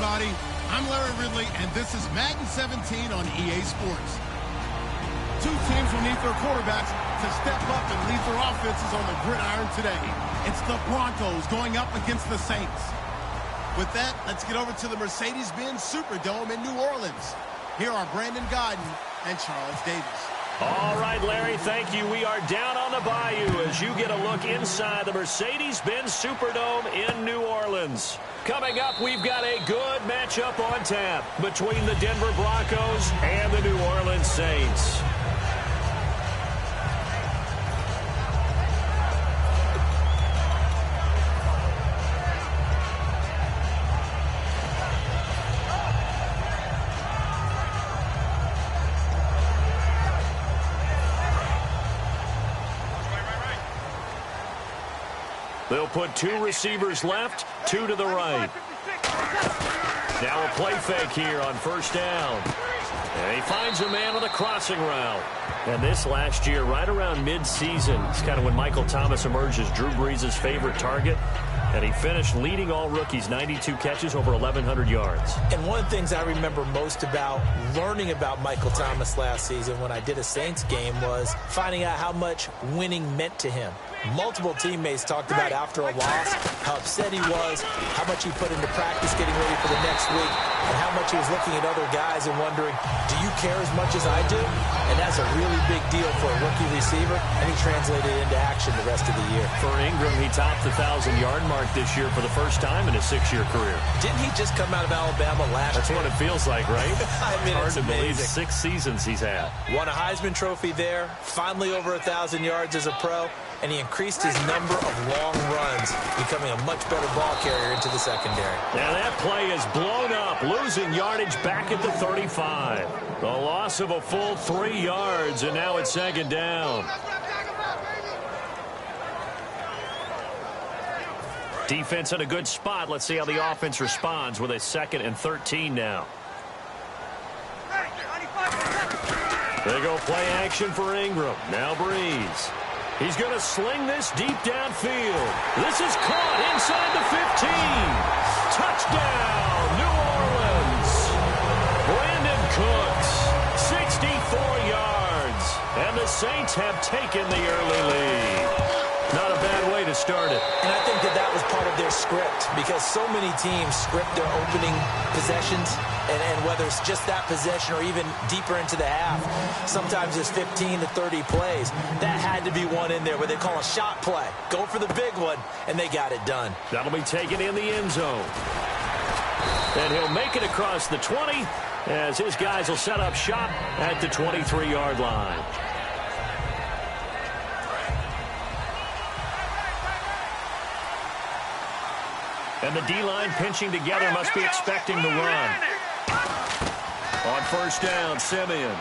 everybody. I'm Larry Ridley, and this is Madden 17 on EA Sports. Two teams will need their quarterbacks to step up and lead their offenses on the gridiron today. It's the Broncos going up against the Saints. With that, let's get over to the Mercedes-Benz Superdome in New Orleans. Here are Brandon Godden and Charles Davis. All right, Larry, thank you. We are down on the bayou as you get a look inside the Mercedes-Benz Superdome in New Orleans. Coming up, we've got a good matchup on tap between the Denver Broncos and the New Orleans Saints. They'll put two receivers left, two to the right. Now a play fake here on first down. And he finds a man on the crossing route. And this last year, right around mid-season, it's kind of when Michael Thomas emerged as Drew Brees' favorite target. And he finished leading all rookies, 92 catches, over 1,100 yards. And one of the things I remember most about learning about Michael Thomas last season when I did a Saints game was finding out how much winning meant to him. Multiple teammates talked about after a loss how upset he was, how much he put into practice getting ready for the next week, and how much he was looking at other guys and wondering, do you care as much as I do? And that's a really big deal for a rookie receiver, and he translated it into action the rest of the year. For Ingram, he topped the 1,000-yard mark this year for the first time in his 6-year career. Didn't he just come out of Alabama last year? That's what it feels like, right? I mean, hard it's to believe amazing. 6 seasons he's had. Won a Heisman Trophy there, finally over 1,000 yards as a pro, and he increased his number of long runs, becoming a much better ball carrier into the secondary. Now that play is blown up, losing yardage back at the 35. The loss of a full 3 yards, and now it's second down. Defense in a good spot. Let's see how the offense responds with a 2nd and 13 now. They go play action for Ingram. Now Breeze. He's going to sling this deep downfield. This is caught inside the 15. Touchdown, New Orleans. Brandon Cooks, 64 yards. And the Saints have taken the early lead. Not a bad way to start it. And I think that was part of their script, because so many teams script their opening possessions, and whether it's just that possession or even deeper into the half, sometimes there's 15 to 30 plays. That had to be one in there where they call a shot play. Go for the big one, and they got it done. That'll be taken in the end zone. And he'll make it across the 20 as his guys will set up shop at the 23-yard line. And the D-line pinching together, must be expecting the run. On first down, Simeon.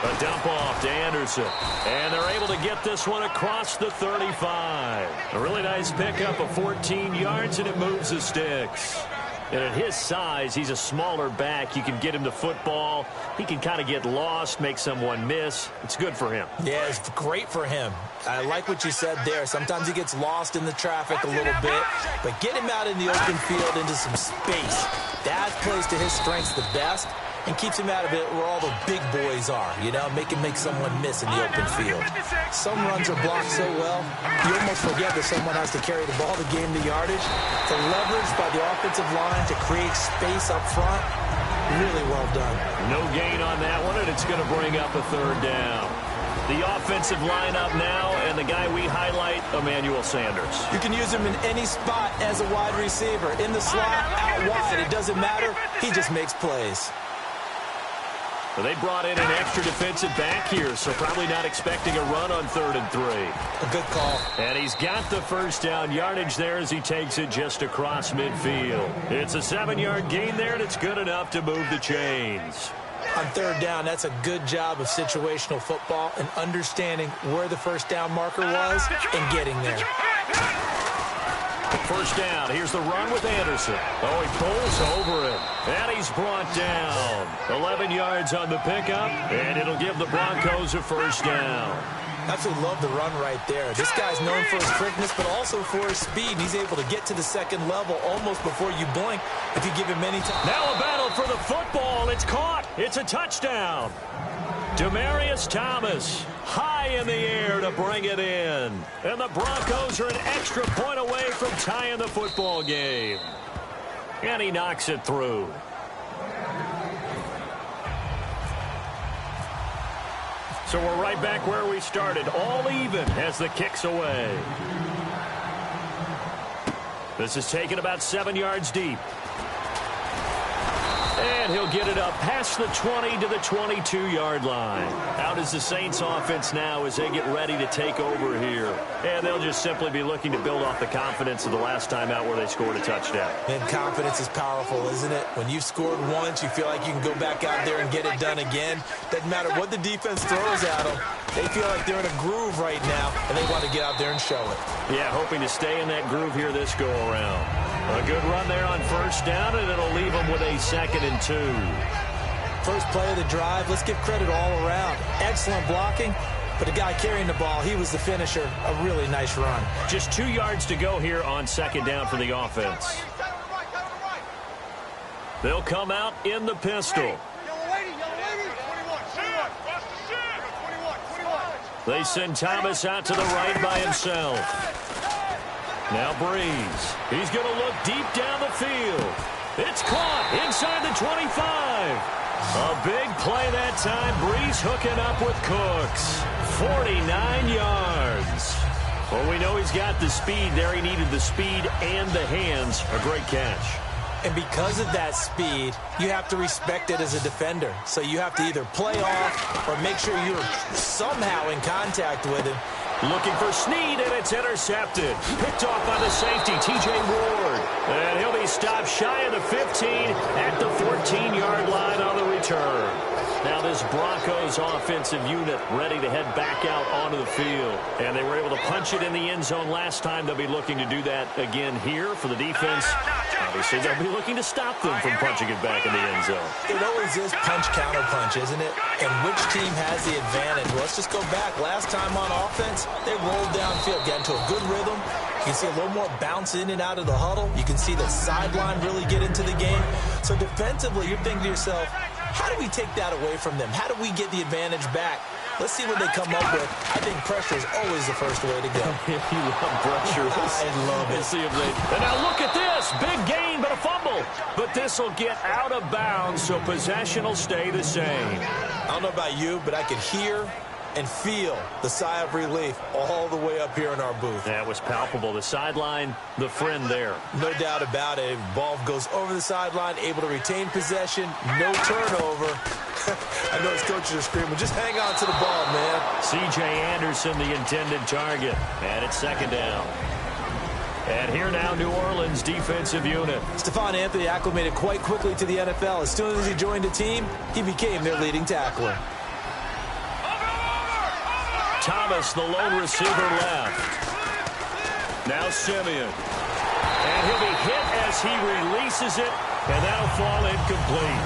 A dump off to Anderson. And they're able to get this one across the 35. A really nice pickup of 14 yards, and it moves the sticks. And at his size, he's a smaller back. You can get him to football. He can kind of get lost, make someone miss. It's good for him. Yeah, it's great for him. I like what you said there. Sometimes he gets lost in the traffic a little bit, but get him out in the open field into some space. That plays to his strengths the best and keeps him out of it where all the big boys are, you know, make someone miss in the open field. Some runs are blocked so well, you almost forget that someone has to carry the ball to gain the yardage. The leverage by the offensive line to create space up front, really well done. No gain on that one, and it's going to bring up a 3rd down. The offensive lineup now, and the guy we highlight, Emmanuel Sanders. You can use him in any spot as a wide receiver. In the slot, out wide, it doesn't matter. He just makes plays. Well, they brought in an extra defensive back here, so probably not expecting a run on 3rd and 3. A good call. And he's got the first down yardage there as he takes it just across midfield. It's a 7-yard gain there, and it's good enough to move the chains. On 3rd down, that's a good job of situational football and understanding where the first down marker was and getting there. First down. Here's the run with Anderson. Oh, he pulls over it. And he's brought down. 11 yards on the pickup, and it'll give the Broncos a first down. Absolutely love the run right there. This guy's known for his quickness, but also for his speed. He's able to get to the second level almost before you blink if you give him any time. Now a battle for the football. It's caught. It's a touchdown. Demaryius Thomas high in the air to bring it in. And the Broncos are an extra point away from tying the football game. And he knocks it through. So we're right back where we started, all even as the kick's away. This is taken about 7 yards deep. And he'll get it up past the 20 to the 22-yard line. Out is the Saints offense now as they get ready to take over here. And they'll just simply be looking to build off the confidence of the last time out where they scored a touchdown. And confidence is powerful, isn't it? When you've scored once, you feel like you can go back out there and get it done again. Doesn't matter what the defense throws at them. They feel like they're in a groove right now, and they want to get out there and show it. Yeah, hoping to stay in that groove here this go-around. A good run there on first down, and it'll leave them with a 2nd and 2. First play of the drive, let's give credit all around. Excellent blocking, but the guy carrying the ball, he was the finisher. A really nice run. Just 2 yards to go here on 2nd down for the offense. They'll come out in the pistol. They send Thomas out to the right by himself. Now Breeze. He's going to look deep down the field. It's caught inside the 25. A big play that time. Breeze hooking up with Cooks. 49 yards. Well, we know he's got the speed there. He needed the speed and the hands. A great catch. And because of that speed, you have to respect it as a defender. So you have to either play off or make sure you're somehow in contact with him. Looking for Snead, and it's intercepted. Picked off by the safety, T.J. Ward. And he'll be stopped shy of the 15 at the 14-yard line on the return. Now this Broncos offensive unit ready to head back out onto the field. And they were able to punch it in the end zone last time. They'll be looking to do that again here for the defense. Obviously, they'll be looking to stop them from punching it back in the end zone. It always is punch-counter-punch, isn't it? And which team has the advantage? Well, let's just go back. Last time on offense, they rolled downfield, got into a good rhythm. You can see a little more bounce in and out of the huddle. You can see the sideline really get into the game. So defensively, you're thinking to yourself, how do we take that away from them? How do we get the advantage back? Let's see what they come up with. I think pressure is always the first way to go. You love pressure. I love it. Let's see if they... And now look at this. Big gain, but a fumble. But this will get out of bounds, so possession will stay the same. I don't know about you, but I could hear and feel the sigh of relief all the way up here in our booth. That was palpable. The sideline, the friend there. No doubt about it. Ball goes over the sideline, able to retain possession, no turnover. I know his coaches are screaming, just hang on to the ball, man. C.J. Anderson, the intended target. And it's 2nd down. And here now, New Orleans defensive unit. Stephon Anthony acclimated quite quickly to the NFL. As soon as he joined the team, he became their leading tackler. Thomas, the lone receiver, left. Now Simeon. And he'll be hit as he releases it, and that'll fall incomplete.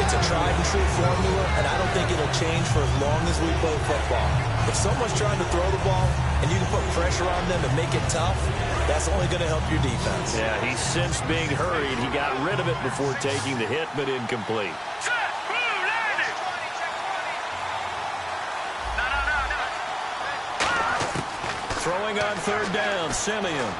It's a tried-and-true formula, and I don't think it'll change for as long as we play football. If someone's trying to throw the ball, and you can put pressure on them and make it tough, that's only going to help your defense. Yeah, he sensed being hurried. He got rid of it before taking the hit, but incomplete. Throwing on 3rd down, Simeon.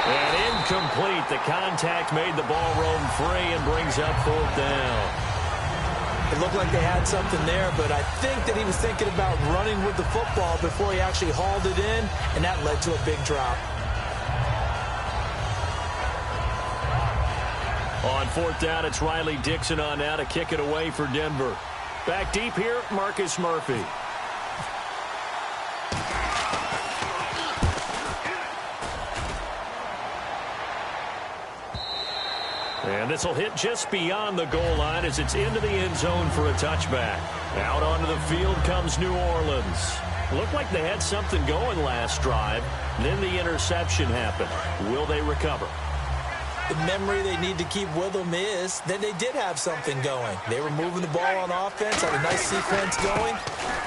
And incomplete. The contact made the ball roam free and brings up 4th down. It looked like they had something there, but I think that he was thinking about running with the football before he actually hauled it in, and that led to a big drop. On 4th down, it's Riley Dixon on now to kick it away for Denver. Back deep here, Marcus Murphy. And this will hit just beyond the goal line as it's into the end zone for a touchback. Out onto the field comes New Orleans. Looked like they had something going last drive. Then the interception happened. Will they recover? The memory they need to keep with them is that they did have something going. They were moving the ball on offense, had a nice sequence going.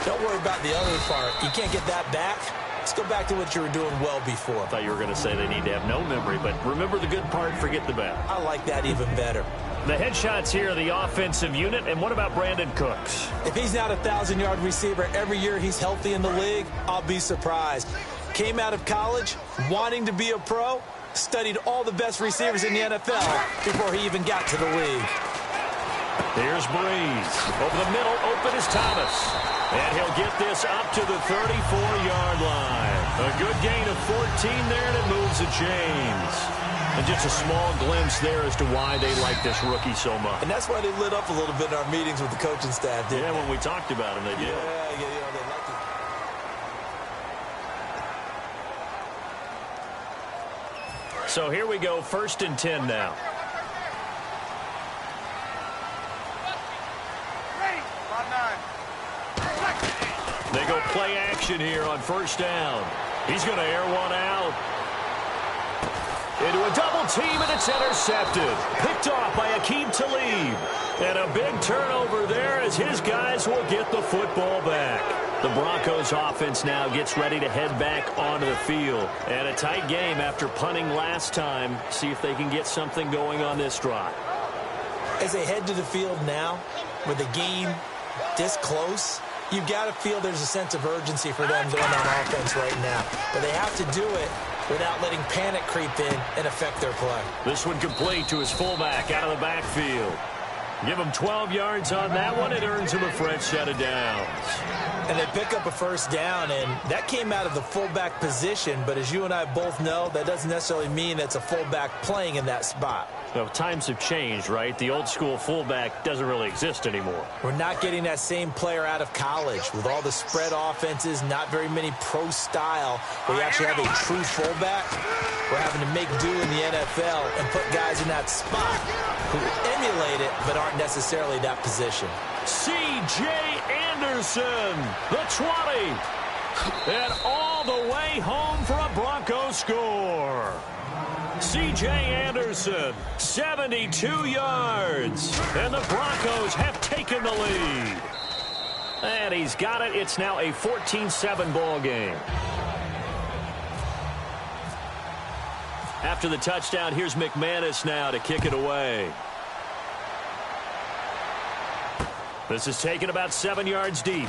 Don't worry about the other part. You can't get that back. Let's go back to what you were doing well before. I thought you were going to say they need to have no memory, but remember the good part, forget the bad. I like that even better. The headshots here are the offensive unit, and what about Brandon Cooks? If he's not a 1,000-yard receiver every year he's healthy in the league, I'll be surprised. Came out of college wanting to be a pro, studied all the best receivers in the NFL before he even got to the league. Here's Breeze. Over the middle, open is Thomas. And he'll get this up to the 34-yard line. A good gain of 14 there, and it moves the chains. And just a small glimpse there as to why they like this rookie so much. And that's why they lit up a little bit in our meetings with the coaching staff, didn't they? When we talked about him, they did. Yeah, they liked it. So here we go, 1st and 10 now. They go play action here on 1st down. He's going to air one out. Into a double team, and it's intercepted. Picked off by Aqib Talib. And a big turnover there as his guys will get the football back. The Broncos offense now gets ready to head back onto the field. And a tight game after punting last time. See if they can get something going on this drive. As they head to the field now, with the game this close, you've got to feel there's a sense of urgency for them going on offense right now. But they have to do it without letting panic creep in and affect their play. This one complete to his fullback out of the backfield. Give him 12 yards on that one. It earns him a fresh set of downs. And they pick up a 1st down, and that came out of the fullback position. But as you and I both know, that doesn't necessarily mean that's a fullback playing in that spot. Well, times have changed, right? The old school fullback doesn't really exist anymore. We're not getting that same player out of college with all the spread offenses, not very many pro style where you actually have a true fullback. We're having to make do in the NFL and put guys in that spot who emulate it but aren't necessarily that position. C.J. Anderson, the 20, and all the way home for a Broncos score. C.J. Anderson, 72 yards, and the Broncos have taken the lead. And he's got it. It's now a 14-7 ball game. After the touchdown, here's McManus now to kick it away. This is taken about 7 yards deep.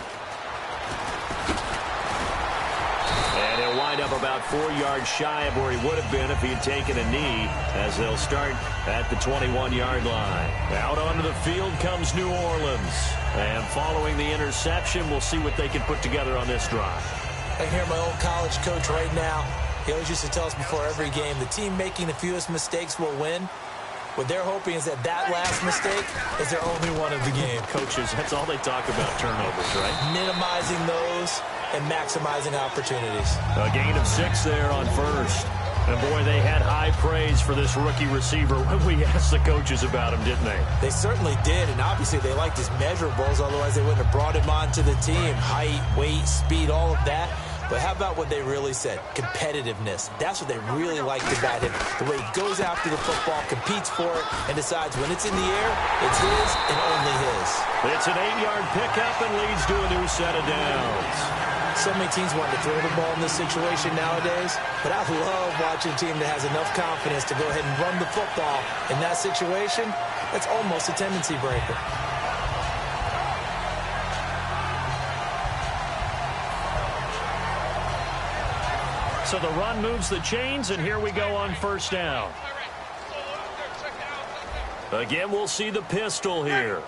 And he'll wind up about 4 yards shy of where he would have been if he had taken a knee, as they'll start at the 21-yard line. Out onto the field comes New Orleans. And following the interception, we'll see what they can put together on this drive. I hear my old college coach right now. He always used to tell us before every game, the team making the fewest mistakes will win. What they're hoping is that last mistake is their only one of the game. Coaches, that's all they talk about, turnovers, right? Minimizing those and maximizing opportunities. A gain of 6 there on 1st. And, boy, they had high praise for this rookie receiver when we asked the coaches about him, didn't they? They certainly did, and obviously they liked his measurables, otherwise they wouldn't have brought him onto the team. Height, weight, speed, all of that. But how about what they really said? Competitiveness. That's what they really liked about him. The way he goes after the football, competes for it, and decides when it's in the air, it's his and only his. It's an 8-yard pickup and leads to a new set of downs. So many teams want to throw the ball in this situation nowadays, but I love watching a team that has enough confidence to go ahead and run the football in that situation. That's almost a tendency breaker. So the run moves the chains, and here we go on 1st down. Again, we'll see the pistol here.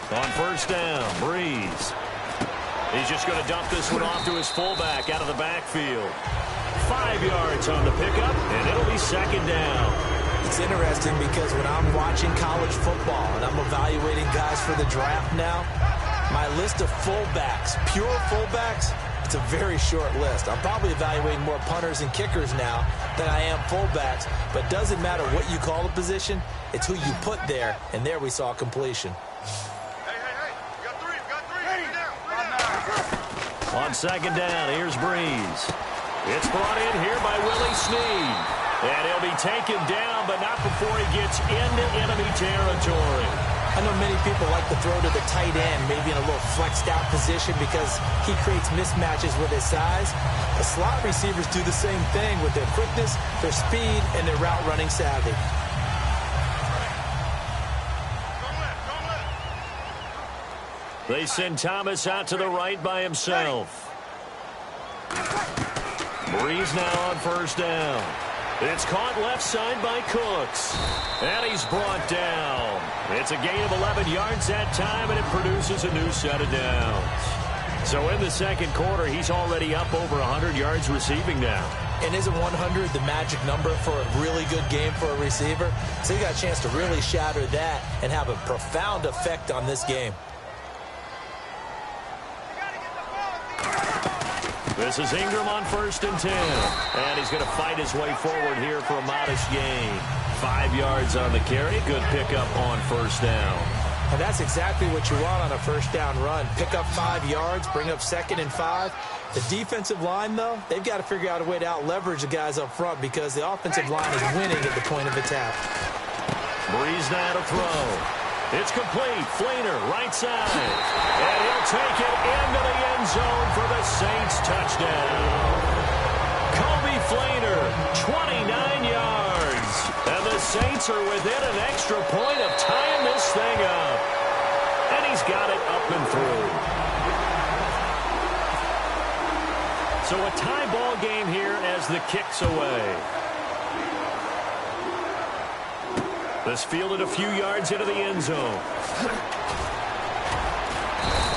On 1st down, Breeze. He's just going to dump this one off to his fullback out of the backfield. 5 yards on the pickup, and it'll be 2nd down. It's interesting because when I'm watching college football and I'm evaluating guys for the draft now, my list of fullbacks, pure fullbacks, it's a very short list. I'm probably evaluating more punters and kickers now than I am fullbacks, but it doesn't matter what you call the position, it's who you put there, and there we saw completion. On 2nd down, here's Breeze. It's brought in here by Willie Snead. And he'll be taken down, but not before he gets into enemy territory. I know many people like to throw to the tight end, maybe in a little flexed out position because he creates mismatches with his size. The slot receivers do the same thing with their quickness, their speed, and their route running savvy. They send Thomas out to the right by himself. Breeze now on first down. It's caught left side by Cooks. And he's brought down. It's a gain of 11 yards that time, and it produces a new set of downs. So in the second quarter, he's already up over 100 yards receiving now. And isn't 100 the magic number for a really good game for a receiver? So he got a chance to really shatter that and have a profound effect on this game. This is Ingram on 1st and 10. And he's going to fight his way forward here for a modest gain. 5 yards on the carry. Good pickup on first down. And that's exactly what you want on a first down run. Pick up 5 yards, bring up 2nd and 5. The defensive line, though, they've got to figure out a way to out-leverage the guys up front because the offensive line is winning at the point of attack. Breeze now to throw. It's complete. Fleener, right side. And he'll take it into the end zone for the Saints touchdown. Kobe Fleener, 29 yards. And the Saints are within an extra point of tying this thing up. And he's got it up and through. So a tie ball game here as the kick's away. This fielded a few yards into the end zone.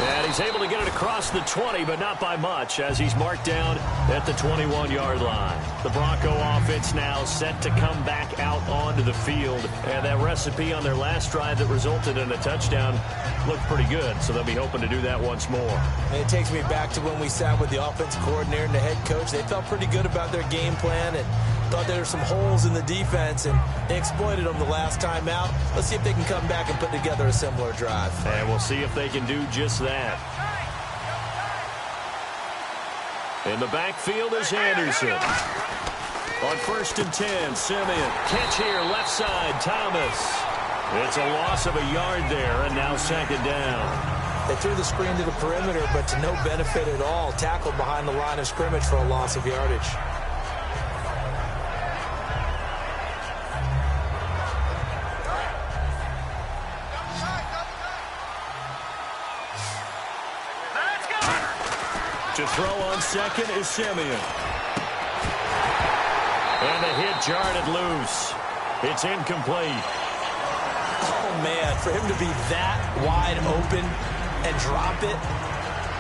And he's able to get it across the 20, but not by much, as he's marked down at the 21-yard line. The Bronco offense now set to come back out onto the field. And that recipe on their last drive that resulted in a touchdown looked pretty good, so they'll be hoping to do that once more. And it takes me back to when we sat with the offensive coordinator and the head coach. They felt pretty good about their game plan and thought there were some holes in the defense, and they exploited them the last time out. Let's see if they can come back and put together a similar drive. And we'll see if they can do just that. In the backfield is Anderson. On 1st and 10, Simeon. Catch here, left side, Thomas. It's a loss of a yard there, and now 2nd down. They threw the screen to the perimeter, but to no benefit at all. Tackled behind the line of scrimmage for a loss of yardage. To throw on 2nd is Simeon. And the hit jarred it loose. It's incomplete. Oh, man, for him to be that wide open and drop it.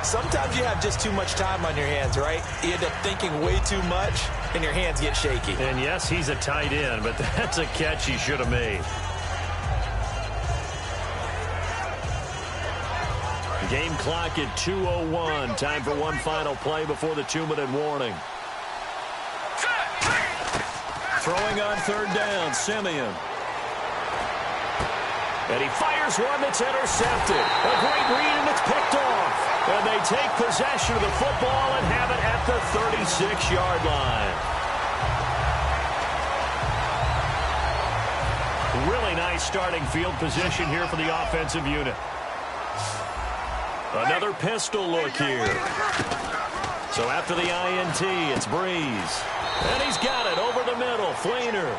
Sometimes you have just too much time on your hands, right? You end up thinking way too much, and your hands get shaky. And yes, he's a tight end, but that's a catch he should have made. Game clock at 2:01. Time for one final play before the 2-minute warning. Throwing on 3rd down, Simeon. And he fires one that's intercepted. A great read, and it's picked off. And they take possession of the football and have it at the 36-yard line. Really nice starting field position here for the offensive unit. Another pistol look here. So after the INT, it's Breeze. And he's got it over the middle. Fleener.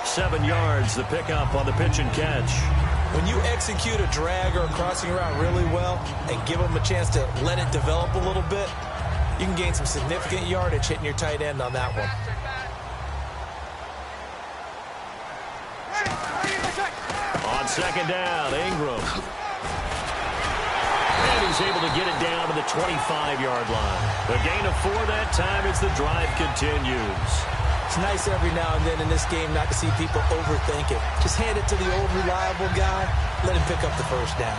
7 yards, the pickup on the pitch and catch. When you execute a drag or a crossing route really well and give them a chance to let it develop a little bit, you can gain some significant yardage hitting your tight end on that one. On 2nd down, Ingram. And he's able to get it down to the 25-yard line. A gain of 4 that time as the drive continues. It's nice every now and then in this game not to see people overthink it. Just hand it to the old reliable guy, let him pick up the first down.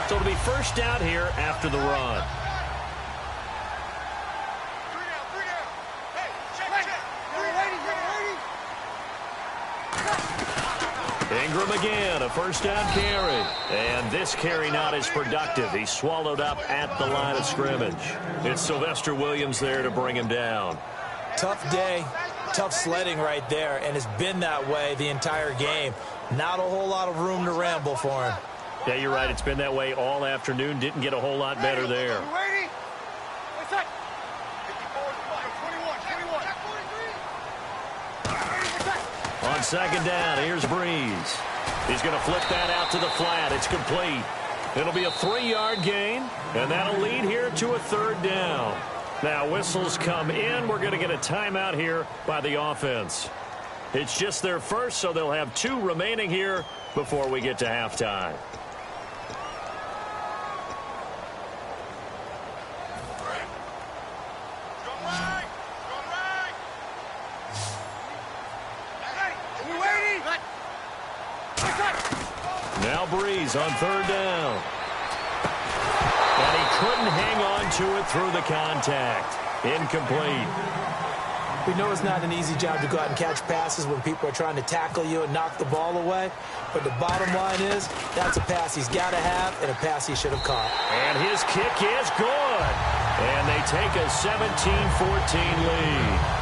So it'll be first down here after the run. Ingram again, a first down carry. And this carry not as productive. He's swallowed up at the line of scrimmage. It's Sylvester Williams there to bring him down. Tough day, tough sledding right there, and it's been that way the entire game. Not a whole lot of room to ramble for him. Yeah, you're right. It's been that way all afternoon. Didn't get a whole lot better there. On second down, here's Breeze. He's going to flip that out to the flat. It's complete. It'll be a 3-yard gain, and that'll lead here to a 3rd down. Now, whistles come in. We're going to get a timeout here by the offense. It's just their first, so they'll have 2 remaining here before we get to halftime. Now Breeze on 3rd down. And he couldn't hang on to it through the contact. Incomplete. We know it's not an easy job to go out and catch passes when people are trying to tackle you and knock the ball away. But the bottom line is, that's a pass he's got to have and a pass he should have caught. And his kick is good. And they take a 17-14 lead.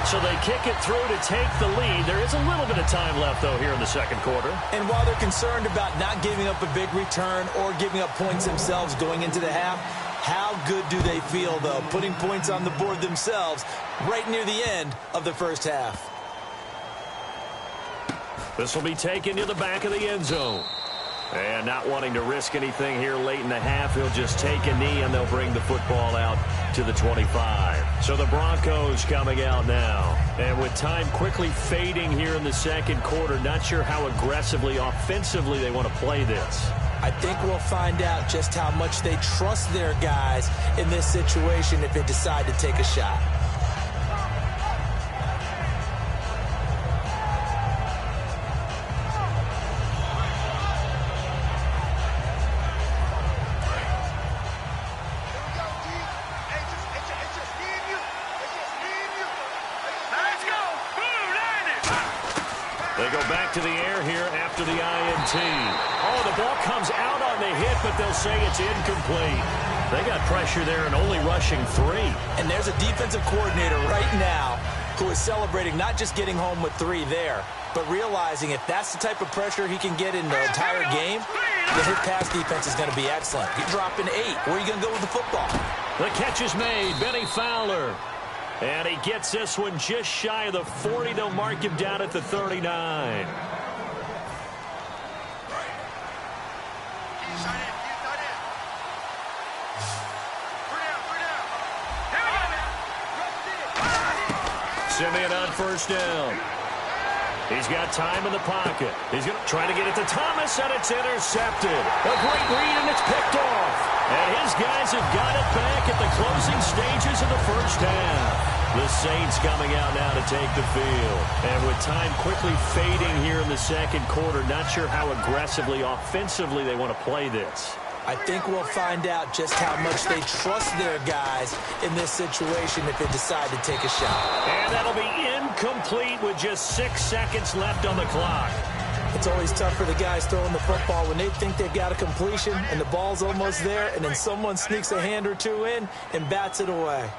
So they kick it through to take the lead. There is a little bit of time left, though, here in the second quarter. And while they're concerned about not giving up a big return or giving up points themselves going into the half, how good do they feel, though, putting points on the board themselves right near the end of the first half? This will be taken to the back of the end zone. And not wanting to risk anything here late in the half, he'll just take a knee, and they'll bring the football out to the 25. So the Broncos coming out now. And with time quickly fading here in the second quarter, not sure how aggressively, offensively they want to play this. I think we'll find out just how much they trust their guys in this situation if they decide to take a shot. They go back to the air here after the INT. Oh, the ball comes out on the hit, but they'll say it's incomplete. They got pressure there and only rushing 3. And there's a defensive coordinator right now who is celebrating not just getting home with 3 there, but realizing if that's the type of pressure he can get in the entire game, the hit pass defense is going to be excellent. You're dropping 8. Where are you going to go with the football? The catch is made. Benny Fowler. And he gets this one just shy of the 40. They'll mark him down at the 39. Simeon on first down. He's got time in the pocket. He's going to try to get it to Thomas, and it's intercepted. A great read, and it's picked off. And his guys have got it back at the closing stages of the first half. The Saints coming out now to take the field. And with time quickly fading here in the second quarter, not sure how aggressively, offensively they want to play this. I think we'll find out just how much they trust their guys in this situation if they decide to take a shot. And that'll be incomplete with just 6 seconds left on the clock. It's always tough for the guys throwing the football when they think they've got a completion and the ball's almost there, and then someone sneaks a hand or 2 in and bats it away.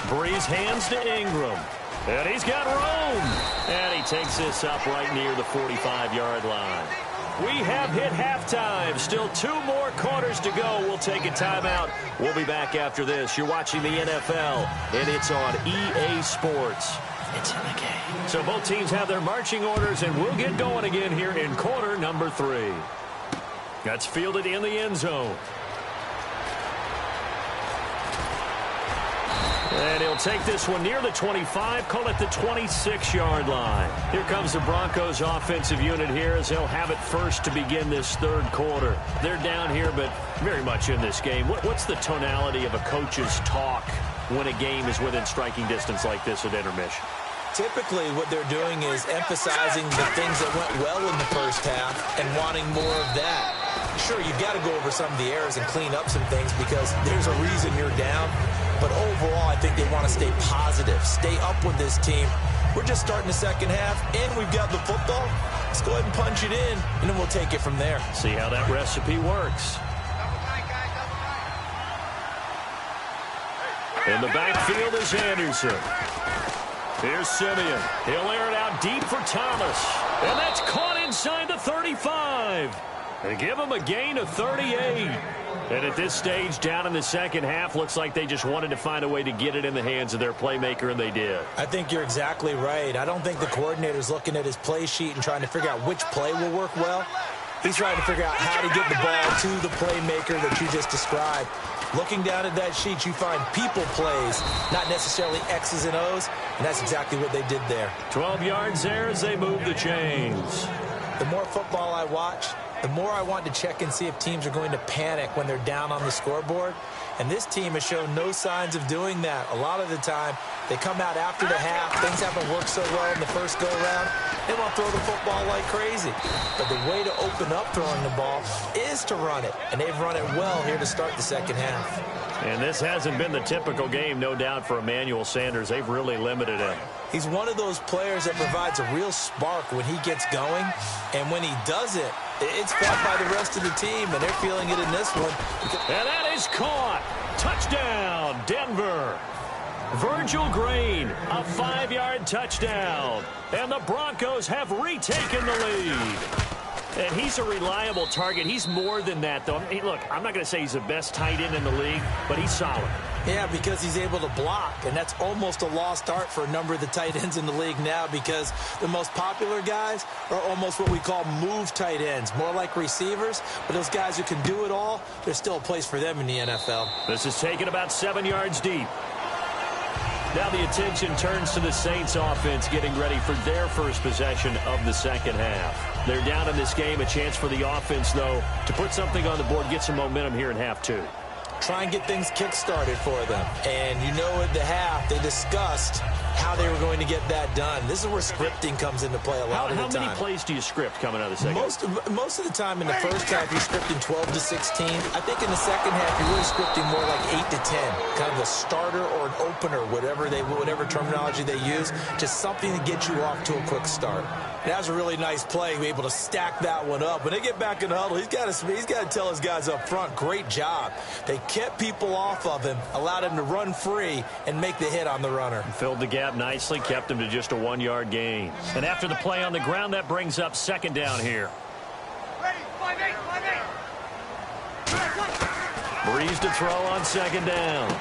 Breeze hands to Ingram. And he's got room. And he takes this up right near the 45-yard line. We have hit halftime. Still 2 more quarters to go. We'll take a timeout. We'll be back after this. You're watching the NFL, and it's on EA Sports. It's in the game. So both teams have their marching orders, and we'll get going again here in quarter number 3. That's fielded in the end zone. And he'll take this one near the 25, call it the 26-yard line. Here comes the Broncos offensive unit here as they'll have it first to begin this third quarter. They're down here, but very much in this game. What's the tonality of a coach's talk when a game is within striking distance like this at intermission? Typically, what they're doing is emphasizing the things that went well in the first half and wanting more of that. Sure, you've got to go over some of the errors and clean up some things because there's a reason you're down. But overall, I think they want to stay positive, stay up with this team. We're just starting the second half, and we've got the football. Let's go ahead and punch it in, and then we'll take it from there. See how that recipe works. In the backfield is Anderson. Here's Simeon. He'll air it out deep for Thomas. And that's caught inside the 35. They give him a gain of 38. And at this stage, down in the second half, looks like they just wanted to find a way to get it in the hands of their playmaker, and they did. I think you're exactly right. I don't think the coordinator's looking at his play sheet and trying to figure out which play will work well. He's trying to figure out how to get the ball to the playmaker that you just described. Looking down at that sheet, you find people plays, not necessarily X's and O's, and that's exactly what they did there. 12 yards there as they move the chains. The more football I watch, the more I want to check and see if teams are going to panic when they're down on the scoreboard. And this team has shown no signs of doing that. A lot of the time, they come out after the half. Things haven't worked so well in the first go-around. They want to throw the football like crazy. But the way to open up throwing the ball is to run it. And they've run it well here to start the second half. And this hasn't been the typical game, no doubt, for Emmanuel Sanders. They've really limited him. He's one of those players that provides a real spark when he gets going. And when he doesn't, it's felt by the rest of the team, and they're feeling it in this one. And that is caught. Touchdown, Denver. Virgil Green, a 5-yard touchdown. And the Broncos have retaken the lead. And he's a reliable target. He's more than that, though. Hey, look, I'm not going to say he's the best tight end in the league, but he's solid. Yeah, because he's able to block, and that's almost a lost art for a number of the tight ends in the league now because the most popular guys are almost what we call move tight ends, more like receivers, but those guys who can do it all, there's still a place for them in the NFL. This is taken about 7 yards deep. Now the attention turns to the Saints offense getting ready for their first possession of the second half. They're down in this game, a chance for the offense, though, to put something on the board, get some momentum here in half two. Try and get things kick-started for them. And you know at the half, they discussed how they were going to get that done. This is where scripting comes into play a lot of the time. How many plays do you script coming out of the second half? Most of the time in the first half, you're scripting 12 to 16. I think in the second half, you're really scripting more like 8 to 10. Kind of a starter or an opener, whatever terminology they use. Just something to get you off to a quick start. That was a really nice play, be able to stack that one up. When they get back in the huddle, he's got to tell his guys up front, great job. They kept people off of him, allowed him to run free, and make the hit on the runner. Filled the gap nicely, kept him to just a 1-yard gain. And after the play on the ground, that brings up second down here. Breeze to throw on second down.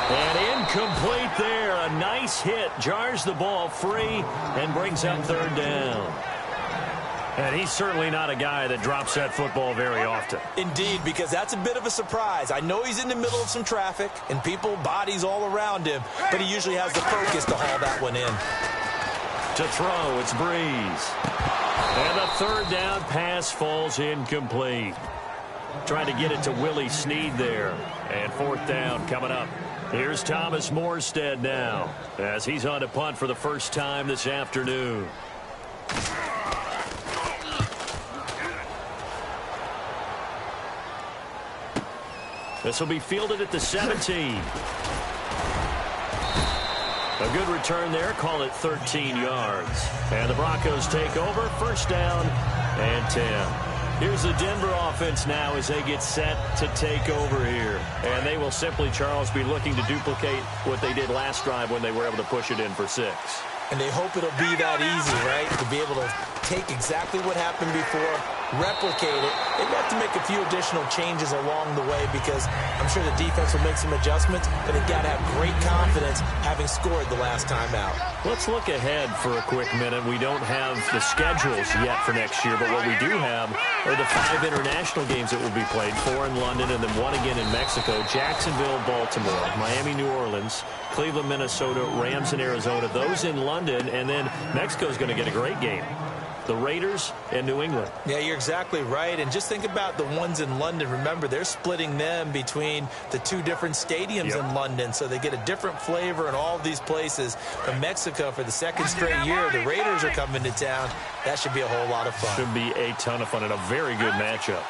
And incomplete there. A nice hit. Jars the ball free and brings up third down. And he's certainly not a guy that drops that football very often. Indeed, because that's a bit of a surprise. I know he's in the middle of some traffic and bodies all around him, but he usually has the focus to haul that one in. To throw, it's Breeze. And the third down pass falls incomplete. Trying to get it to Willie Snead there. And fourth down coming up. Here's Thomas Morstead now as he's on to punt for the first time this afternoon. This will be fielded at the 17. A good return there. Call it 13 yards. And the Broncos take over. First down and 10. Here's the Denver offense now as they get set to take over here. And they will simply, Charles, be looking to duplicate what they did last drive when they were able to push it in for 6. And they hope it'll be that easy, right? To be able to take exactly what happened before, replicate it. They have to make a few additional changes along the way because I'm sure the defense will make some adjustments, but they've got to have great confidence having scored the last time out. Let's look ahead for a quick minute. We don't have the schedules yet for next year, but what we do have are the 5 international games that will be played, 4 in London and then 1 again in Mexico, Jacksonville, Baltimore, Miami, New Orleans, Cleveland, Minnesota, Rams in Arizona, those in London, and then Mexico's going to get a great game. The Raiders and New England. Yeah, you're exactly right. And just think about the ones in London. Remember, they're splitting them between the 2 different stadiums in London, so they get a different flavor in all of these places. From Mexico for the second straight year, the Raiders are coming to town. That should be a whole lot of fun. Should be a ton of fun and a very good matchup.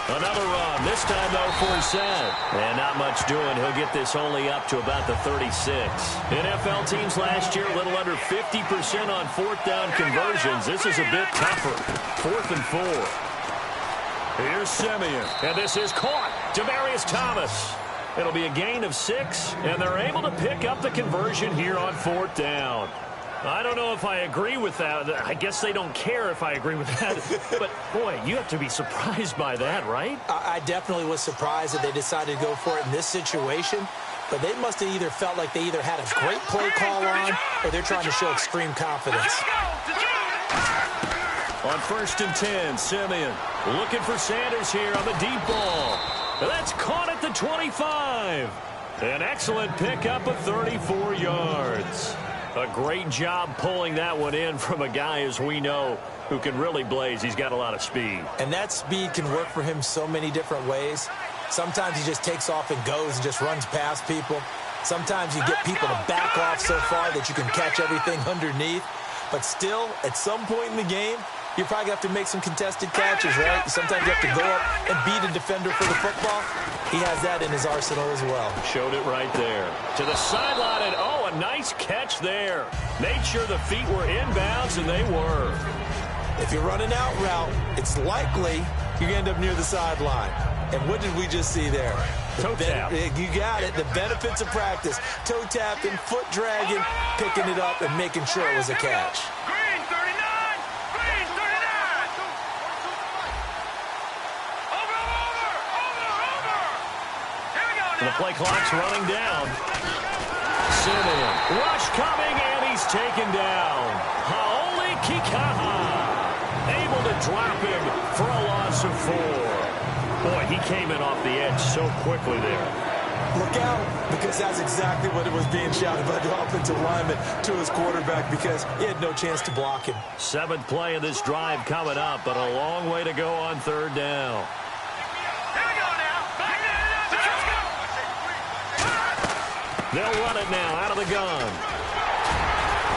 Another run, this time, though, for Seth. And not much doing. He'll get this only up to about the 36. NFL teams last year, a little under 50% on fourth down conversions. This is a bit tougher. 4th and 4. Here's Simeon. And this is caught. Demaryius Thomas. It'll be a gain of 6, and they're able to pick up the conversion here on 4th down. I don't know if I agree with that. I guess they don't care if I agree with that. But, boy, you have to be surprised by that, right? I definitely was surprised that they decided to go for it in this situation. But they must have either felt like they either had a great play call on or they're trying to show extreme confidence. On 1st and 10, Simeon looking for Sanders here on the deep ball. That's caught at the 25. An excellent pickup of 34 yards. A great job pulling that one in from a guy, as we know, who can really blaze. He's got a lot of speed. And that speed can work for him so many different ways. Sometimes he just takes off and goes and just runs past people. Sometimes you get people to back off so far that you can catch everything underneath. But still, at some point in the game, you probably have to make some contested catches, right? Sometimes you have to go up and beat a defender for the football. He has that in his arsenal as well. Showed it right there. To the sideline, and oh, a nice catch there. Made sure the feet were inbounds, and they were. If you're running out route, it's likely you're going to end up near the sideline. And what did we just see there? Toe tap. You got it. The benefits of practice. Toe tapping, foot dragging, picking it up, and making sure it was a catch. Green 39! Green 39! Over! Here we go now. The play clock's running down. Simeon. Rush coming, and he's taken down. Haoli Kikaha. Able to drop him for a loss of 4. Boy, he came in off the edge so quickly there. Look out, because that's exactly what it was being shouted by the offensive lineman to his quarterback, because he had no chance to block him. 7th play of this drive coming up, but a long way to go on 3rd down. Here we go now. Back to They'll run it now out of the gun.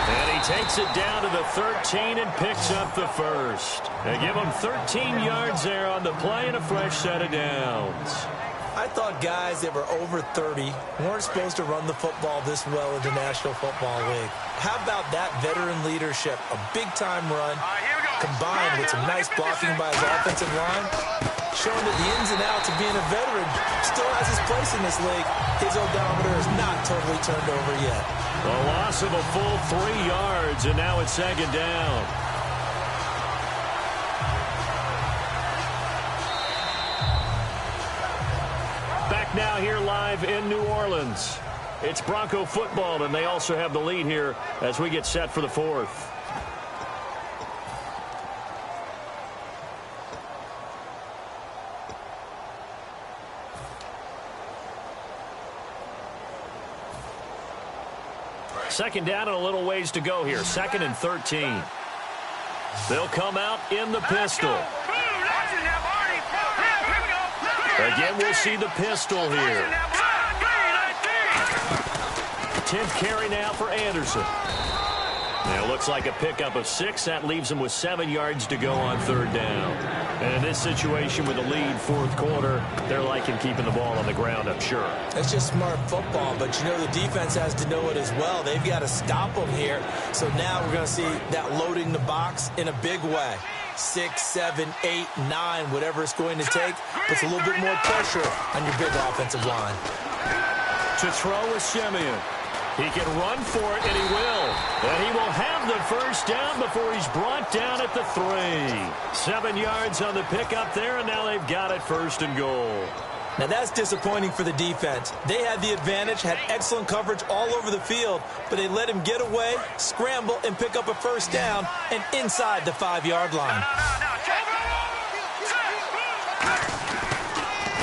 And he takes it down to the 13 and picks up the first. They give him 13 yards there on the play and a fresh set of downs. I thought guys that were over 30 weren't supposed to run the football this well in the National Football League. How about that veteran leadership? A big-time run combined with some nice blocking by his offensive line, showing that the ins and outs of being a veteran still has his place in this league. His odometer is not totally turned over yet. A loss of a full 3 yards, and now it's 2nd down. Back now here live in New Orleans. It's Bronco football, and they also have the lead here as we get set for the 4th. Second down and a little ways to go here. 2nd and 13. They'll come out in the pistol. Again, we'll see the pistol here. 10th carry now for Anderson. Now, it looks like a pickup of 6. That leaves him with 7 yards to go on 3rd down. And in this situation with the lead 4th quarter, they're liking keeping the ball on the ground, I'm sure. That's just smart football, but you know the defense has to know it as well. They've got to stop them here. So now we're going to see that loading the box in a big way. 6, 7, 8, 9, whatever it's going to take, puts a little bit more pressure on your big offensive line. To throw is Simeon. He can run for it, and he will. And he will have the first down before he's brought down at the 3. 7 yards on the pickup there, and now they've got it 1st and goal. Now that's disappointing for the defense. They had the advantage, had excellent coverage all over the field, but they let him get away, scramble, and pick up a 1st down and inside the 5-yard line.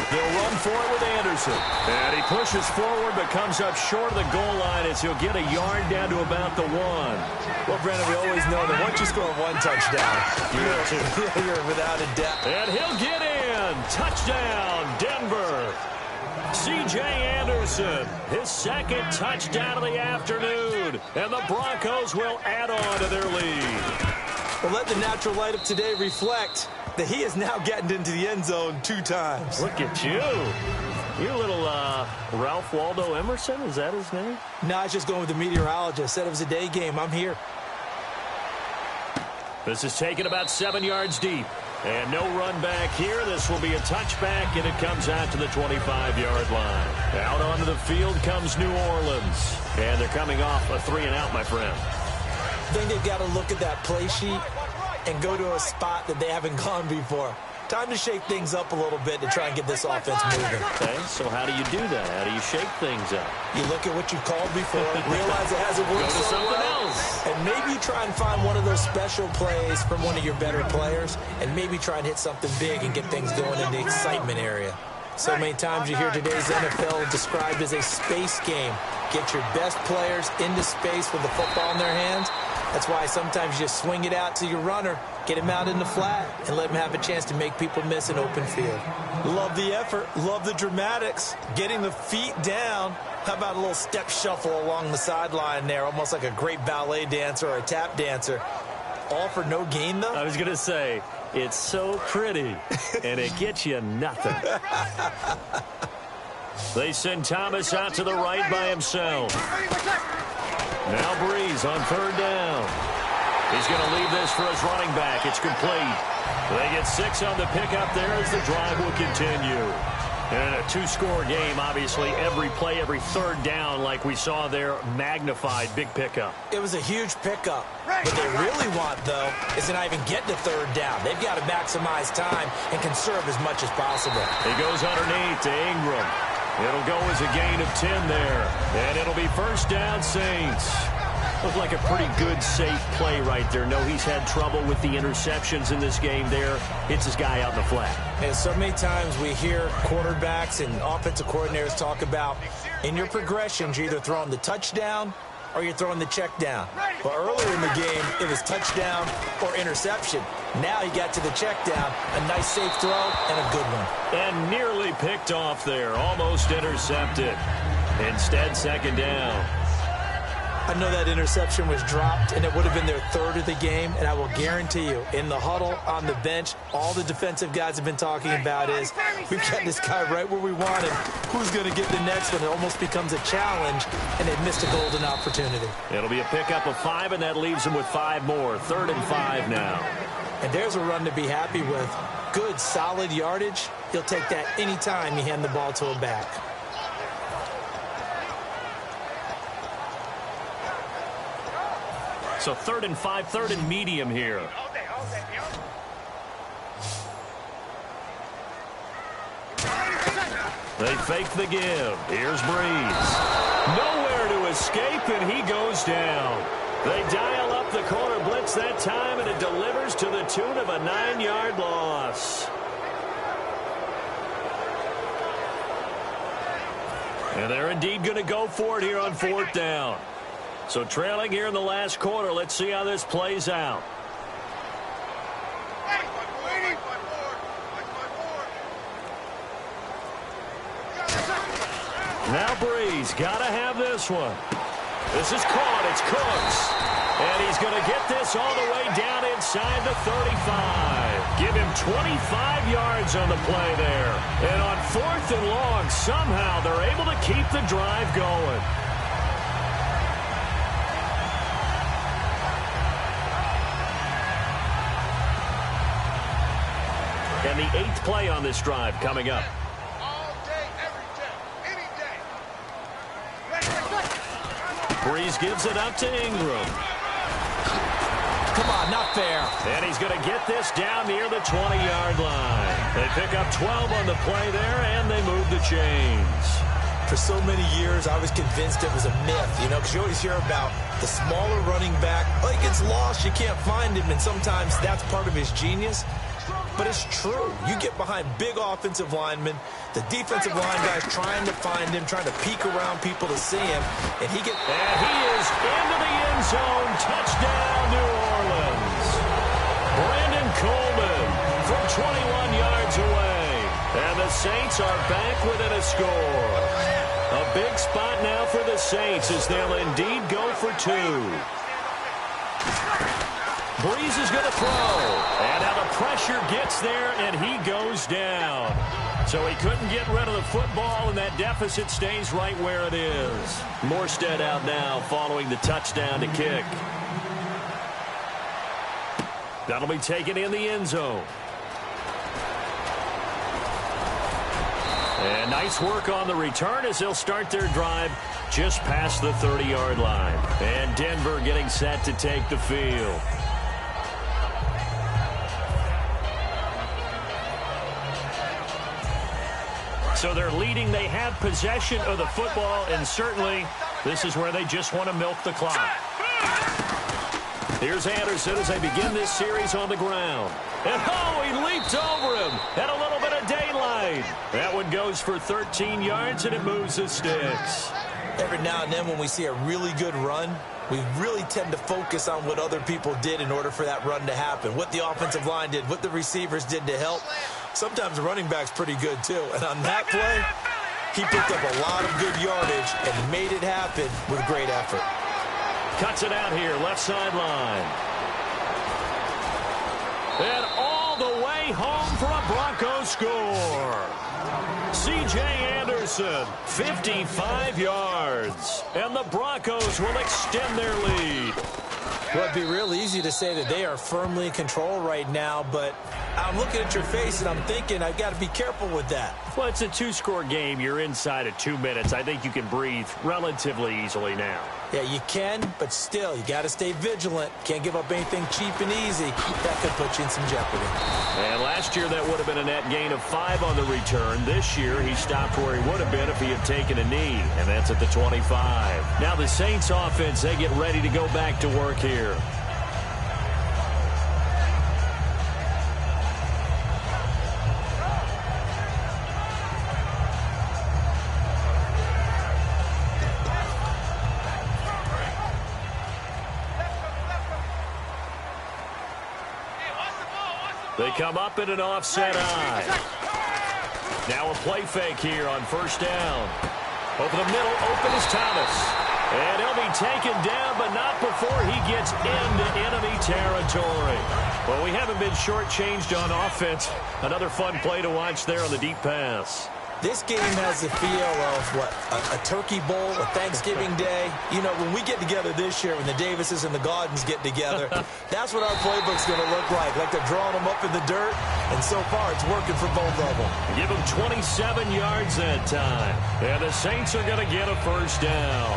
They'll run for it with Anderson. And he pushes forward but comes up short of the goal line as he'll get a yard down to about the 1. Well, Brandon, we always know that once you score 1 touchdown, you're without a doubt. And he'll get in. Touchdown, Denver. C.J. Anderson, his 2nd touchdown of the afternoon. And the Broncos will add on to their lead. Well, let the natural light of today reflect that he has now gotten into the end zone 2 times. Look at you. You're a little Ralph Waldo Emerson? Is that his name? No, I was just going with the meteorologist. Said it was a day game. I'm here. This is taken about 7 yards deep. And no run back here. This will be a touchback, and it comes out to the 25-yard line. Out onto the field comes New Orleans. And they're coming off a 3-and-out, my friend. I think they've got to look at that play sheet and go to a spot that they haven't gone before. Time to shake things up a little bit to try and get this offense moving. Okay, so how do you do that? How do you shake things up? You look at what you called before, realize it hasn't worked Go to so something well, else. and maybe you try and find one of those special plays from one of your better players, and maybe try and hit something big and get things going in the excitement area. So many times you hear today's NFL described as a space game. Get your best players into space with the football in their hands. That's why sometimes you just swing it out to your runner, get him out in the flat, and let him have a chance to make people miss an open field. Love the effort. Love the dramatics. Getting the feet down. How about a little step shuffle along the sideline there, almost like a great ballet dancer or a tap dancer. All for no gain, though? I was going to say, it's so pretty, and it gets you nothing. They send Thomas out to the right by himself. Now Breeze on 3rd down. He's going to leave this for his running back. It's complete. They get 6 on the pickup there as the drive will continue. And in a 2-score game, obviously, every play, every 3rd down, like we saw there, magnified, big pickup. It was a huge pickup. What they really want, though, is to not even get to 3rd down. They've got to maximize time and conserve as much as possible. He goes underneath to Ingram. It'll go as a gain of 10 there. And it'll be 1st down, Saints. Looked like a pretty good, safe play right there. No, he's had trouble with the interceptions in this game there. Hits his guy out in the flat. And so many times we hear quarterbacks and offensive coordinators talk about in your progressions, you're either throwing the touchdown or you're throwing the check down. But earlier in the game, it was touchdown or interception. Now he got to the check down, a nice safe throw and a good one. And nearly picked off there, almost intercepted. Instead, 2nd down. I know that interception was dropped, and it would have been their 3rd of the game, and I will guarantee you, in the huddle, on the bench, all the defensive guys have been talking about is, we've got this guy right where we want him. Who's going to get the next one? It almost becomes a challenge, and they've missed a golden opportunity. It'll be a pickup of 5, and that leaves them with 5 more. 3rd and 5 now. And there's a run to be happy with. Good, solid yardage. He'll take that any time you hand the ball to a back. So 3rd and 5, 3rd and medium here. They fake the give. Here's Breeze. Nowhere to escape, and he goes down. They dial up the corner blitz that time, and it delivers to the tune of a 9-yard loss. And they're indeed going to go for it here on 4th down. So trailing here in the last quarter. Let's see how this plays out. Now Breeze, got to have this one. This is caught. It's Cooks. And he's going to get this all the way down inside the 35. Give him 25 yards on the play there. And on 4th and long, somehow they're able to keep the drive going. And the 8th play on this drive coming up. All day, every day, any day. Breeze gives it up to Ingram. Come on, not fair. And he's going to get this down near the 20-yard line. They pick up 12 on the play there, and they move the chains. For so many years, I was convinced it was a myth, you know, because you always hear about the smaller running back. Oh, he gets lost, you can't find him, and sometimes that's part of his genius. But it's true. You get behind big offensive linemen, the defensive line guys trying to find him, trying to peek around people to see him, and he is into the end zone. Touchdown, New Orleans. Brandon Coleman from 21 yards away. And the Saints are back within a score. A big spot now for the Saints as they'll indeed go for 2. Breeze is going to throw. And now the pressure gets there, and he goes down. So he couldn't get rid of the football, and that deficit stays right where it is. Morstead out now following the touchdown to kick. That'll be taken in the end zone. And nice work on the return as they'll start their drive just past the 30-yard line. And Denver getting set to take the field. So they're leading. They have possession of the football, and certainly this is where they just want to milk the clock. Here's Anderson as they begin this series on the ground. And, oh, he leaped over him. Had a little bit of daylight. That one goes for 13 yards, and it moves the sticks. Every now and then when we see a really good run, we really tend to focus on what other people did in order for that run to happen, what the offensive line did, what the receivers did to help. Sometimes the running back's pretty good, too. And on that play, he picked up a lot of good yardage and made it happen with great effort. Cuts it out here, left sideline. And all the way home for a Broncos score. C.J. Anderson, 55 yards. And the Broncos will extend their lead. Well, it'd be real easy to say that they are firmly in control right now, but I'm looking at your face and I'm thinking I've got to be careful with that. Well, it's a two-score game. You're inside of 2 minutes. I think you can breathe relatively easily now. Yeah, you can, but still, you got to stay vigilant. Can't give up anything cheap and easy. That could put you in some jeopardy. And last year, that would have been a net gain of 5 on the return. This year, he stopped where he would have been if he had taken a knee, and that's at the 25. Now the Saints offense, they get ready to go back to work here. They come up in an offset eye. Now a play fake here on first down. Over the middle, open is Thomas. And he'll be taken down, but not before he gets into enemy territory. Well, we haven't been shortchanged on offense. Another fun play to watch there on the deep pass. This game has the feel of, what, a turkey bowl, a Thanksgiving day. You know, when we get together this year, when the Davises and the Gaudens get together, that's what our playbook's going to look like. Like they're drawing them up in the dirt, and so far it's working for both of them. Give them 27 yards that time. And the Saints are going to get a first down.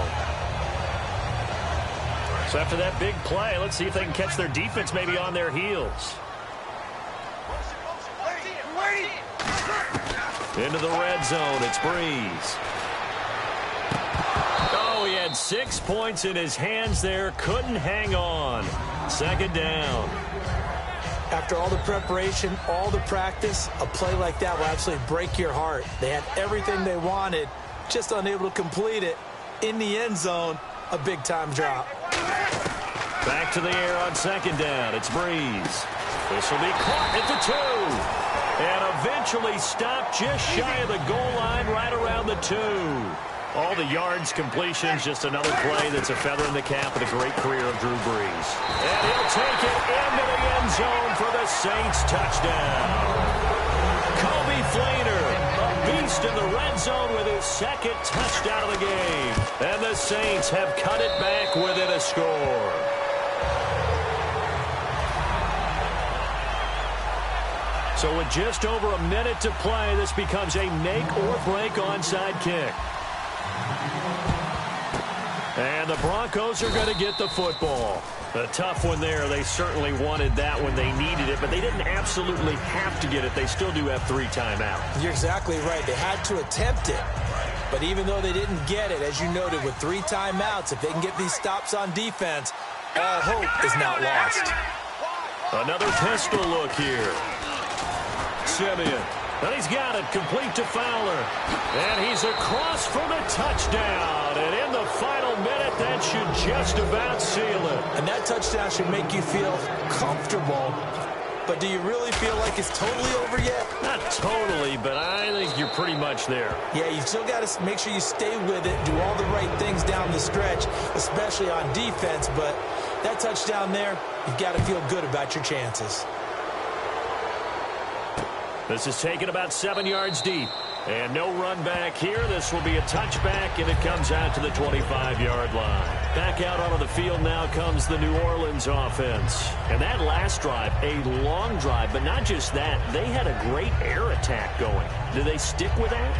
So after that big play, let's see if they can catch their defense maybe on their heels. Into the red zone, it's Breeze. Oh, he had 6 points in his hands there, couldn't hang on. Second down. After all the preparation, all the practice, a play like that will absolutely break your heart. They had everything they wanted, just unable to complete it. In the end zone, a big-time drop. Back to the air on second down, it's Breeze. This will be caught at the 2. And eventually stopped just shy of the goal line right around the 2. All the yards, completions, just another play that's a feather in the cap of the great career of Drew Brees. And he'll take it into the end zone for the Saints touchdown. Kobe Fleener, a beast in the red zone with his second touchdown of the game. And the Saints have cut it back within a score. So with just over a minute to play, this becomes a make-or-break onside kick. And the Broncos are going to get the football. A tough one there. They certainly wanted that when they needed it, but they didn't absolutely have to get it. They still do have 3 timeouts. You're exactly right. They had to attempt it. But even though they didn't get it, as you noted, with 3 timeouts, if they can get these stops on defense, all hope is not lost. Another pistol look here. Simeon. And he's got it, complete to Fowler. And he's across for the touchdown. And in the final minute, that should just about seal it. And that touchdown should make you feel comfortable. But do you really feel like it's totally over yet? Not totally, but I think you're pretty much there. Yeah, you still got to make sure you stay with it, do all the right things down the stretch, especially on defense. But that touchdown there, you've got to feel good about your chances. This is taken about 7 yards deep. And no run back here. This will be a touchback, and it comes out to the 25-yard line. Back out onto the field now comes the New Orleans offense. And that last drive, a long drive, but not just that. They had a great air attack going. Do they stick with that?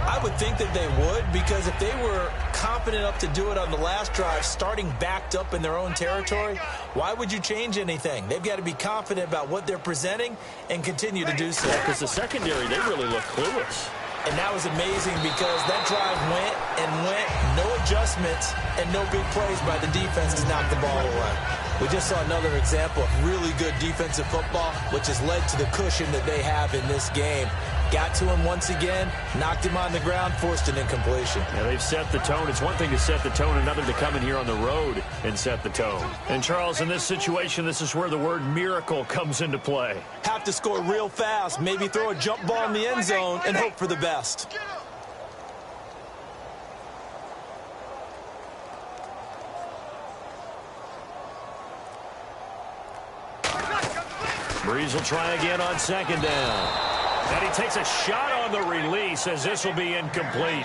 I would think that they would, because if they were confident enough to do it on the last drive, starting backed up in their own territory, why would you change anything? They've got to be confident about what they're presenting and continue to do so. Because the secondary, they really look clueless. And that was amazing because that drive went and went, no adjustments, and no big plays by the defense to knock the ball away. We just saw another example of really good defensive football, which has led to the cushion that they have in this game. Got to him once again, knocked him on the ground, forced an incompletion. Yeah, they've set the tone. It's one thing to set the tone, another to come in here on the road and set the tone. And, Charles, in this situation, this is where the word miracle comes into play. Have to score real fast, maybe throw a jump ball in the end zone and hope for the best. Breeze will try again on second down. And he takes a shot on the release as this will be incomplete.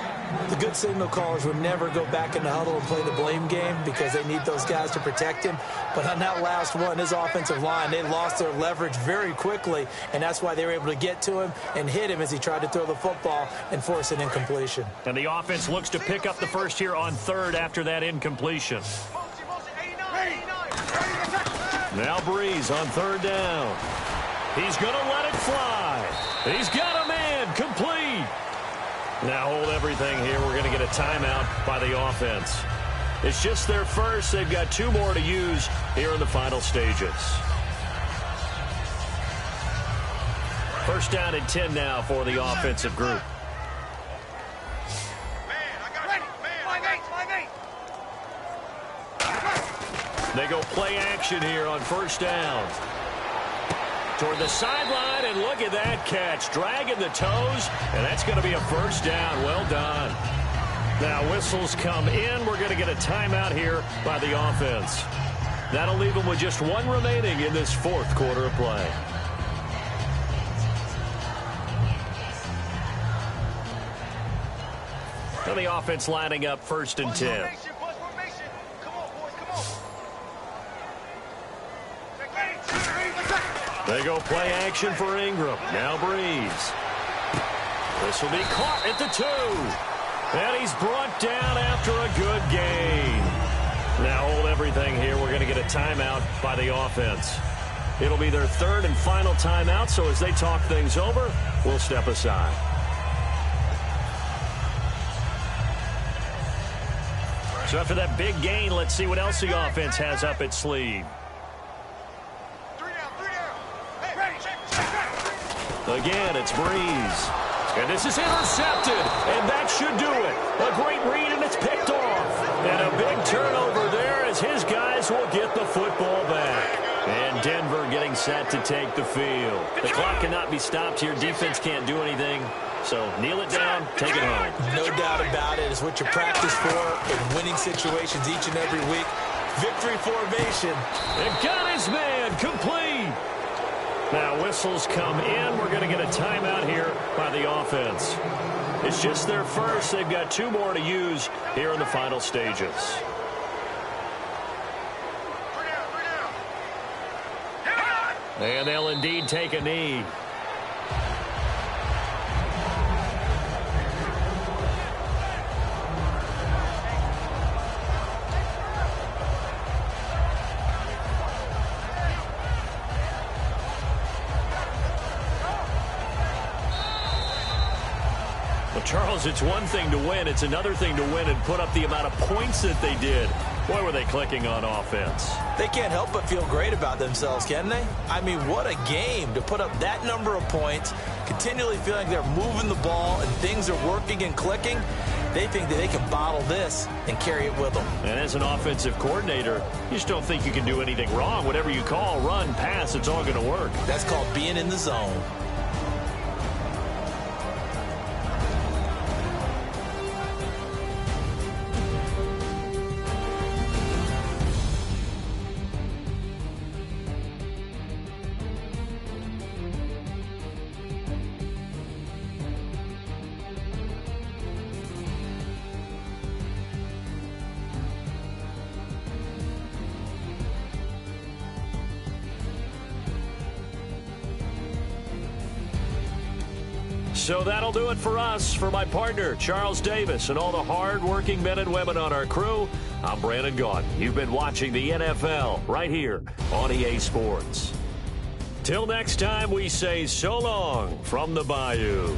The good signal callers would never go back in the huddle and play the blame game because they need those guys to protect him. But on that last one, his offensive line, they lost their leverage very quickly, and that's why they were able to get to him and hit him as he tried to throw the football and force an incompletion. And the offense looks to pick up the first here on third after that incompletion. Now Breeze on third down. He's going to let it fly. He's got a man complete. Now hold everything here. We're going to get a timeout by the offense. It's just their first. They've got 2 more to use here in the final stages. First down and 10 now for the offensive group. They go play action here on first down. Toward the sideline, and look at that catch. Dragging the toes, and that's going to be a first down. Well done. Now whistles come in. We're going to get a timeout here by the offense. That'll leave them with just 1 remaining in this fourth quarter of play. Now the offense lining up first and 10. They go play action for Ingram. Now Breeze. This will be caught at the 2. And he's brought down after a good gain. Now hold everything here. We're going to get a timeout by the offense. It'll be their third and final timeout, so as they talk things over, we'll step aside. So after that big gain, let's see what else the offense has up its sleeve. Again, it's Breeze. And this is intercepted. And that should do it. A great read, and it's picked off. And a big turnover there as his guys will get the football back. And Denver getting set to take the field. The clock cannot be stopped here. Defense can't do anything. So kneel it down, take it home. No doubt about it. It's what you practice for in winning situations each and every week. Victory formation. And got his man complete. Now whistles come in. We're going to get a timeout here by the offense. It's just their first. They've got 2 more to use here in the final stages. And they'll indeed take a knee. Charles, it's one thing to win. It's another thing to win and put up the amount of points that they did. Boy, were they clicking on offense. They can't help but feel great about themselves, can they? I mean, what a game to put up that number of points, continually feeling like they're moving the ball and things are working and clicking. They think that they can bottle this and carry it with them. And as an offensive coordinator, you just don't think you can do anything wrong. Whatever you call, run, pass, it's all going to work. That's called being in the zone. So that'll do it for us. For my partner, Charles Davis, and all the hard-working men and women on our crew, I'm Brandon Gaudin. You've been watching the NFL right here on EA Sports. Till next time, we say so long from the Bayou.